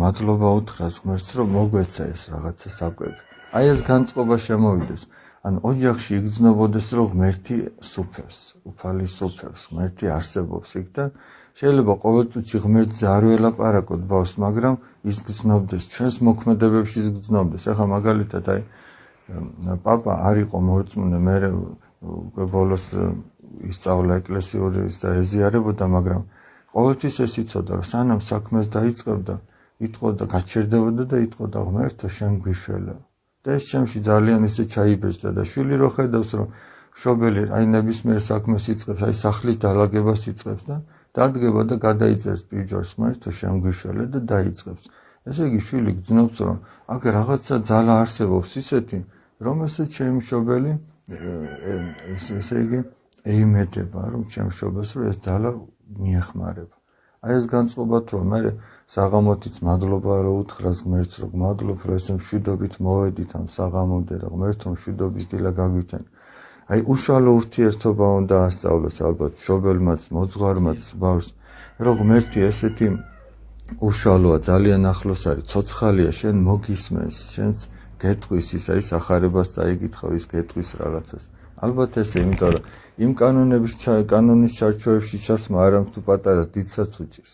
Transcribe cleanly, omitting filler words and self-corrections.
მადლობა უთხრას ღმერთს, რომ მოგვეცა ეს რაღაცა საკვები. Აი ეს განწყობა შემოვიდეს. ანუ ოჯახში იგრძნობოდეს, რომ ღმერთი სუფევს, უფალი სუფევს, ღმერთი არსებობს იქ და შეიძლება ყოველ წუთში ღმერთზე არ ველაპარაკოთ ბავშვს, მაგრამ ის გრძნობდეს, ჩვენს მოქმედებებში ის გრძნობდეს. ახლა მაგალითად აი პაპა არ იყო მორწმუნე, მე ბოლოს ისწავლა ეკლესიურის და ეზიარებოდა, მაგრამ ყოველთვის ეს იცოდა, რომ სანამ საქმეს დაიწყებდა, იტყოდა, გაჩერდებოდა და იტყოდა ღმერთო, შენ გვიშველე. და ეს ჩემში ძალიან ისე ჩაიბეჭდა და შვილი რო ხედავს, რომ მშობელი აი ნებისმიერ საქმეს იწყებს, აი სახლის დალაგებას იწყებს და დადგება და გადაიწერს პირჯვარს, ღმერთო, შენ გვიშველე და დაიწყებს. ესე იგი შვილი გძნობს, რომ აქ რაღაცა ძალა არსებობს ისეთი, რომ ესეც ჩემი მშობელი ესე იგი ეიმედება, რომ ჩემ მშობელს რომ ეს ძალა მიეხმარება. აი ეს განწყობა თუ მე საღამოთიც მადლობა რო უთხრას ღმერთს, რომ მადლობ, რომ ესე მშვიდობით მოვედით ამ საღამომდე და ღმერთო მშვიდობის დილა გაგვიჩენ. აი უშუალო ურთიერთობა უნდა ასწავლოს ალბათ მშობელმაც, მოძღვარმაც ბავშვს, რომ ღმერთი ესეთი უშუალოა, ძალიან ახლოს არის, ცოცხალია, შენ მოგისმენს, შენს გეტყვის ის აი სახარებას წაიგითხავ, ის გეტყვის რაღაცას. ალბათ ესე, იმიტომ რომ იმ კანონის ჩარჩოებში ჩასმა არამც თუ პატარა დიდსაც უჭირს.